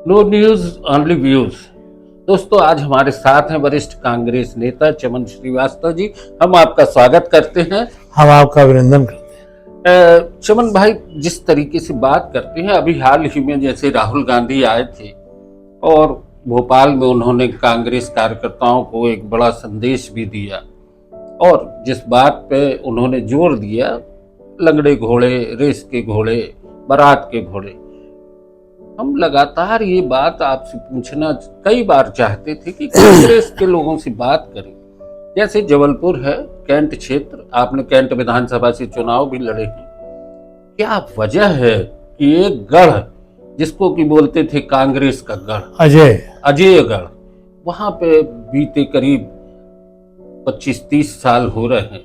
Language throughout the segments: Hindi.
No news only views. दोस्तों, आज हमारे साथ हैं वरिष्ठ कांग्रेस नेता चमन श्रीवास्तव जी। हम आपका स्वागत करते हैं। हम आपका अभिनंदन करते चमन भाई, जिस तरीके से बात करते हैं, अभी हाल ही में जैसे राहुल गांधी आए थे और भोपाल में उन्होंने कांग्रेस कार्यकर्ताओं को एक बड़ा संदेश भी दिया, और जिस बात पे उन्होंने जोर दिया, लंगड़े घोड़े, रेस के घोड़े, बारात के घोड़े। हम लगातार ये बात आपसे पूछना कई बार चाहते थे कि कांग्रेस के लोगों से बात करें। जैसे जबलपुर है, कैंट क्षेत्र, आपने कैंट विधानसभा से चुनाव भी लड़े हैं। क्या वजह है कि एक गढ़, जिसको कि बोलते थे कांग्रेस का गढ़, अजयगढ़, वहां पे बीते करीब 25-30 साल हो रहे हैं,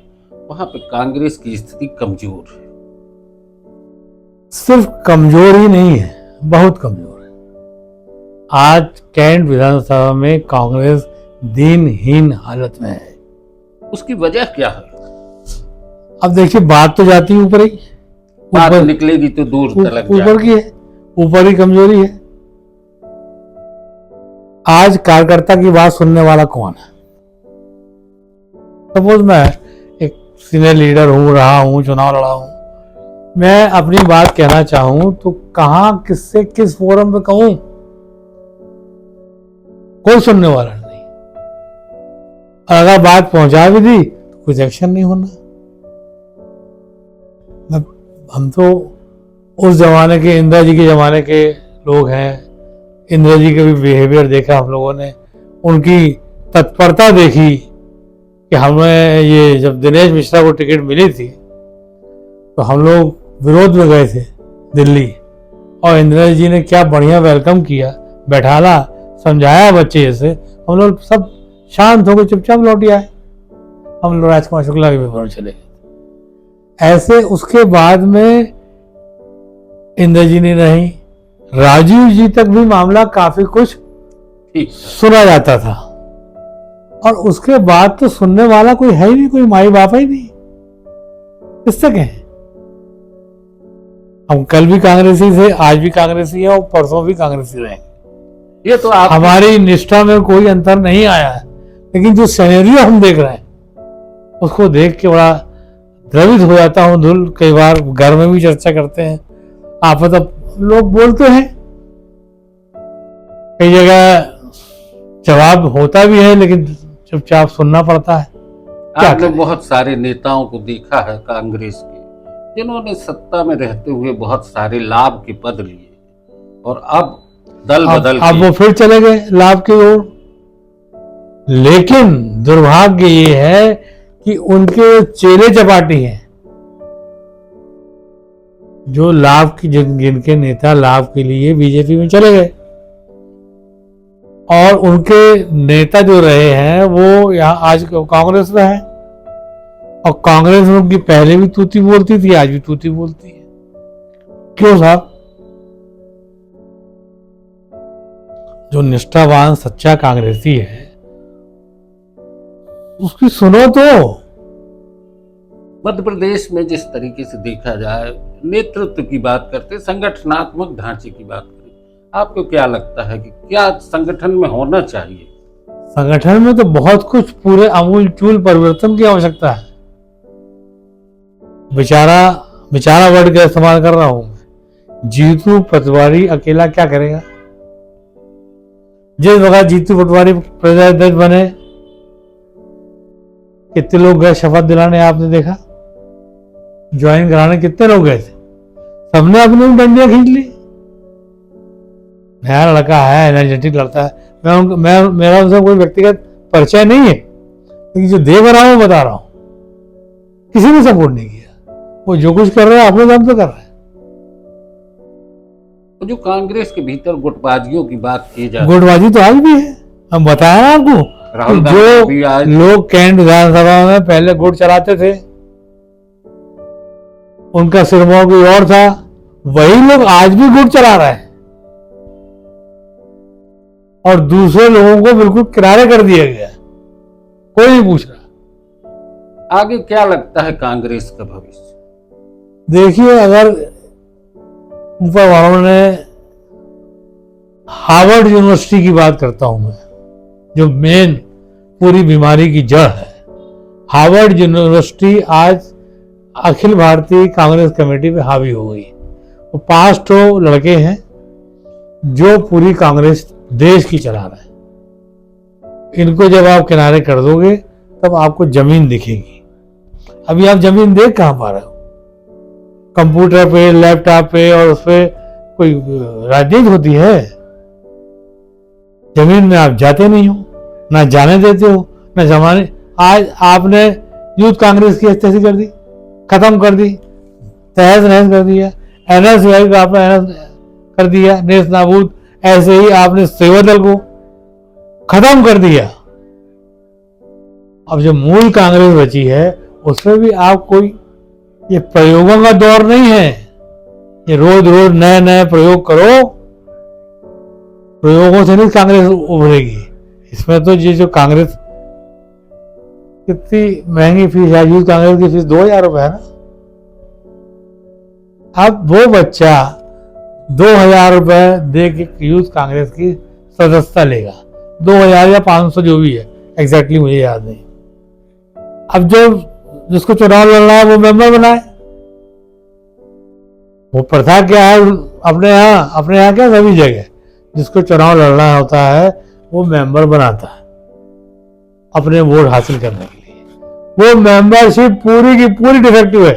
वहां पे कांग्रेस की स्थिति कमजोर है। सिर्फ कमजोर ही नहीं है, बहुत कमजोर है। आज कैंट विधानसभा में कांग्रेस दीनहीन हालत में है। उसकी वजह क्या है? अब देखिए, बात तो जाती है ऊपर ही, बात निकलेगी तो दूर तलक ऊपर की है, ऊपर ही कमजोरी है। आज कार्यकर्ता की बात सुनने वाला कौन है? सपोज मैं एक सीनियर लीडर रहा हूं, चुनाव लड़ा हूं, मैं अपनी बात कहना चाहूं तो कहां, किससे, किस फोरम पे कहूं? कोई सुनने वाला नहीं। अगर बात पहुंचा भी दी तो कुछ एक्शन नहीं होना। हम तो उस जमाने के, इंदिरा जी के जमाने के लोग हैं। इंदिरा जी के भी बिहेवियर देखा हम लोगों ने, उनकी तत्परता देखी कि हमें ये जब दिनेश मिश्रा को टिकट मिली थी तो हम लोग विरोध में गए थे दिल्ली, और इंदिरा जी ने क्या बढ़िया वेलकम किया, बैठाला, समझाया बच्चे जैसे। हम लोग सब शांत हो गए, चुपचाप लौट आए। हम लोग राजकुमार शुक्ला के पेपर में चले गए। ऐसे उसके बाद में इंदिरा जी ने नहीं, राजीव जी तक भी मामला काफी कुछ सुना जाता था, और उसके बाद तो सुनने वाला कोई है ही नहीं, कोई माई बाप ही नहीं। किससे कहें? हम कल भी कांग्रेसी थे, आज भी कांग्रेसी है, और परसों भी कांग्रेसी रहेंगे। ये तो हमारी निष्ठा में कोई अंतर नहीं आया है, लेकिन जो सिनेरियो हम देख रहे हैं उसको देख के बड़ा द्रवित हो जाता हूँ। धुल कई बार घर में भी चर्चा करते हैं, आप लोग बोलते हैं, कई जगह जवाब होता भी है, लेकिन चुपचाप सुनना पड़ता है। आपने बहुत सारे नेताओं को देखा है कांग्रेस के, जिन्होंने सत्ता में रहते हुए बहुत सारे लाभ के पद लिए, और अब दल बदल अब वो फिर चले गए लाभ की ओर। लेकिन दुर्भाग्य ये है कि उनके चेले चपाटी हैं, जो लाभ की, जिनके नेता लाभ के लिए बीजेपी में चले गए, और उनके नेता जो रहे हैं वो यहाँ आज कांग्रेस में है, और कांग्रेस में उनकी पहले भी तूती बोलती थी, आज भी तूती बोलती है। क्यों साहब? जो निष्ठावान सच्चा कांग्रेसी है उसकी सुनो तो। मध्य प्रदेश में जिस तरीके से देखा जाए, नेतृत्व की बात करते, संगठनात्मक ढांचे की बात करें, आपको क्या लगता है कि क्या संगठन में होना चाहिए? संगठन में तो बहुत कुछ, पूरे आमूल-चूल परिवर्तन की आवश्यकता है। बेचारा वर्ड का इस्तेमाल कर रहा हूं। जीतू पटवारी अकेला क्या करेगा? जिस वक्त जीतू पटवारी प्रदेश बने, कितने लोग गए शपथ दिलाने? आपने देखा, ज्वाइन कराने कितने लोग गए थे? सबने अपनी डंडियां खींच ली। नया लड़का है, एनर्जेटिक लड़ता है, मेरा उनसे कोई व्यक्तिगत परिचय नहीं है, लेकिन जो देख रहा हूं बता रहा हूं, किसी ने सपोर्ट नहीं किया। वो जो कुछ कर रहा है अपने दम पे कर रहा है। तो जो कांग्रेस के भीतर गुटबाजियों की बात की जाए, गुटबाजी तो आज भी है। हम बताया आपको, जो लोग कैंट विधानसभा में पहले गुट चलाते थे, उनका सिरमौर कोई और था, वही लोग आज भी गुट चला रहे हैं, और दूसरे लोगों को बिल्कुल किनारे कर दिया गया, कोई नहीं पूछ रहा। आगे क्या लगता है कांग्रेस का भविष्य? देखिए, अगर ऊपर वालों ने हार्वर्ड यूनिवर्सिटी की बात करता हूं मैं, जो मेन पूरी बीमारी की जड़ है। हार्वर्ड यूनिवर्सिटी आज अखिल भारतीय कांग्रेस कमेटी पे हावी हो गई। वो 5 तो लड़के हैं जो पूरी कांग्रेस देश की चला रहे हैं। इनको जब आप किनारे कर दोगे तब आपको जमीन दिखेगी। अभी आप जमीन देख कहां पा रहे हो? कंप्यूटर पे, लैपटॉप पे, और उस पर कोई राजनीति होती है? जमीन में आप जाते नहीं हो, ना जाने देते हो, ना जमाने। आज आपने यूथ कांग्रेस की कैसी कर दी, खत्म कर दी, तहस नहस कर दिया। NSY को आपने कर दिया नेस्त नाबूद। ऐसे ही आपने सेवा दल को खत्म कर दिया। अब जो मूल कांग्रेस बची है उसमें भी आप कोई, ये प्रयोगों का दौर नहीं है। ये रोज रोज नए नए प्रयोग करो, प्रयोगों से नहीं कांग्रेस उभरेगी। इसमें तो ये जो कांग्रेस, कितनी महंगी फीस है यूथ कांग्रेस की? फीस 2000 रुपए है ना। अब वो बच्चा 2000 रुपए दे के यूथ कांग्रेस की सदस्यता लेगा, 2000 या 500 जो भी है, एग्जैक्टली मुझे याद नहीं। अब जो जिसको चुनाव लड़ना है वो मेंबर बनाए। वो प्रथा क्या है अपने यहाँ क्या, सभी जगह जिसको चुनाव लड़ना होता है वो मेंबर बनाता है अपने वोट हासिल करने के लिए। वो मेंबरशिप पूरी की पूरी डिफेक्टिव है।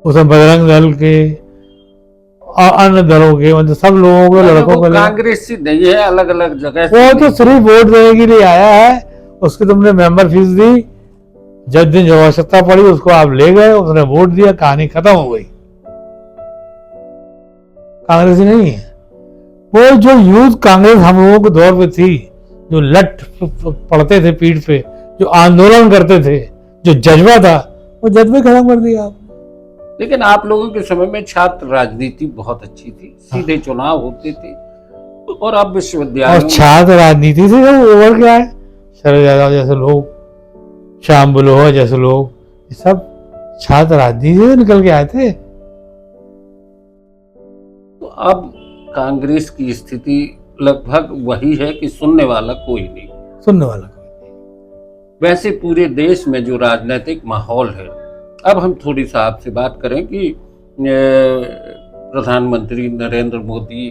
उसमें बजरंग दल के और अन्य दलों के, मतलब सब लोगों को, लड़कों को, कांग्रेस से नहीं है, अलग अलग जगह वो तो सिर्फ वोट देने के लिए आया है। उसकी तुमने मेंबर फीस दी, जब दिन जो आवश्यकता पड़ी उसको आप ले गए, उसने वोट दिया, कहानी खत्म हो गई। कांग्रेस ही नहीं है वो। जो यूथ कांग्रेस हम लोगों के दौर पे थी, जो लट पड़ते थे पीठ पे, जो आंदोलन करते थे, जो जज्बा था, वो जज्बे खत्म कर दिया आपने। लेकिन आप लोगों के समय में छात्र राजनीति बहुत अच्छी थी, सीधे चुनाव होते थे। और अब विश्वविद्यालय और छात्र राजनीति से ओवर क्या है, शरद यादव जैसे लोग, श्याम बलोहा जैसे लोग, ये सब छात्र राजनीति से निकल के आए थे। तो अब कांग्रेस की स्थिति लगभग वही है कि सुनने वाला कोई नहीं। सुनने वाला कोई नहीं। वैसे पूरे देश में जो राजनीतिक माहौल है, अब हम थोड़ी सा आपसे बात करें कि प्रधानमंत्री नरेंद्र मोदी,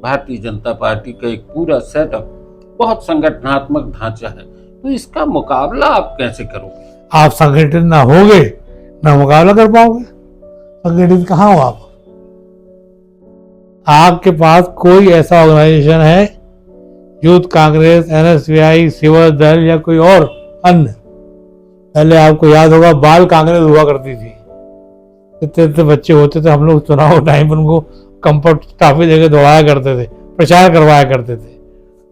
भारतीय जनता पार्टी का एक पूरा सेटअप, बहुत संगठनात्मक ढांचा है, तो इसका मुकाबला आप कैसे करोगे? आप संगठित ना होगे ना मुकाबला कर पाओगे। संगठित कहाँ हो आप? आपके पास कोई ऐसा ऑर्गेनाइजेशन है, यूथ कांग्रेस, NSY, सेवा दल या कोई और अन्य? पहले आपको याद होगा बाल कांग्रेस हुआ करती थी। इतने इतने बच्चे होते थे, हम लोग चुनाव टाइम उनको कंफर्ट टाफी देकर दौड़ाया करते थे, प्रचार करवाया करते थे।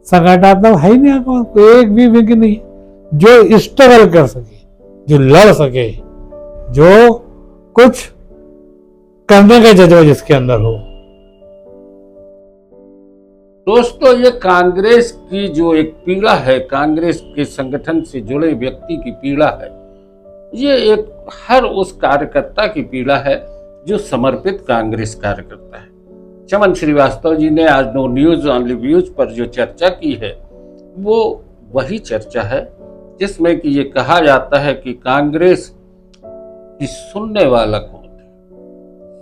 संगठनात्मक है ही नहीं आपको, एक भी विंग नहीं जो स्ट्रगल कर सके, जो लड़ सके, जो कुछ करने का जज्बा जिसके अंदर हो। दोस्तों, ये कांग्रेस की जो एक पीड़ा है, कांग्रेस के संगठन से जुड़े व्यक्ति की पीड़ा है, ये एक हर उस कार्यकर्ता की पीड़ा है जो समर्पित कांग्रेस कार्यकर्ता है। चमन श्रीवास्तव जी ने आज नो न्यूज ऑनली व्यूज पर जो चर्चा की है, वो वही चर्चा है जिसमें कि ये कहा जाता है कि कांग्रेस की सुनने वाला कौन है।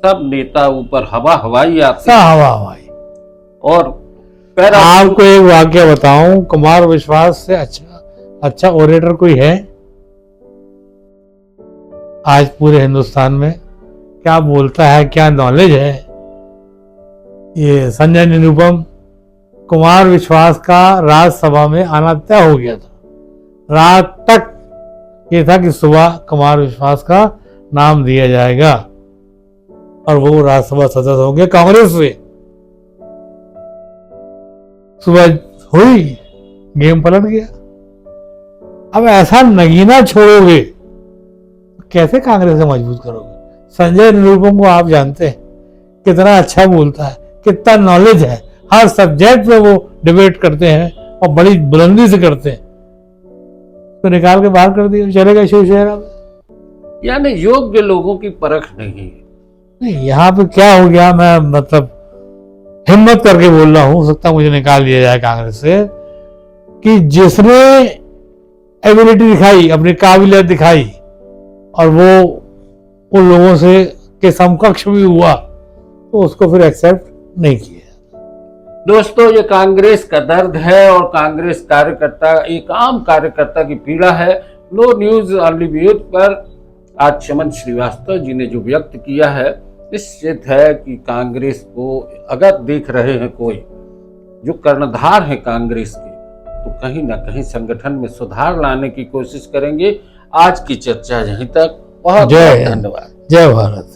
सब नेता ऊपर हवा हवाई आते हैं, हवा हवाई। और आपको एक वाक्य बताऊं, कुमार विश्वास से अच्छा ओरेटर कोई है आज पूरे हिंदुस्तान में? क्या बोलता है, क्या नॉलेज है। ये संजय निरुपम, कुमार विश्वास का राज्यसभा में आना तय हो गया था। रात तक ये था कि सुबह कुमार विश्वास का नाम दिया जाएगा और वो राज्यसभा सदस्य होंगे कांग्रेस से। सुबह हुई, गेम पलट गया। अब ऐसा नगीना छोड़ोगे कैसे कांग्रेस से मजबूत करोगे? संजय निरुपम को आप जानते हैं, कितना अच्छा बोलता है, कितना नॉलेज है, हर सब्जेक्ट पे वो डिबेट करते हैं और बड़ी बुलंदी से करते हैं। तो निकाल के बाहर कर दिया, चलेगा शिवसेना में। यानी योग्य लोगों की परख नहीं है। नहीं, यहाँ पे क्या हो गया, मैं मतलब हिम्मत करके बोल रहा हूं, हो सकता मुझे निकाल दिया जाए कांग्रेस से, कि जिसने एबिलिटी दिखाई, अपनी काबिलियत दिखाई और वो उन लोगों से के समकक्ष भी हुआ, तो उसको फिर एक्सेप्ट नहीं किया। दोस्तों, ये कांग्रेस का दर्द है और कांग्रेस कार्यकर्ता, एक आम कार्यकर्ता की पीड़ा है। नो न्यूज ऑनली व्यूज पर आज चमन श्रीवास्तव जी ने जो व्यक्त किया है, निश्चित है कि कांग्रेस को अगर देख रहे हैं कोई जो कर्णधार है कांग्रेस के, तो कहीं ना कहीं संगठन में सुधार लाने की कोशिश करेंगे। आज की चर्चा यहीं तक। बहुत बहुत धन्यवाद। जय भारत।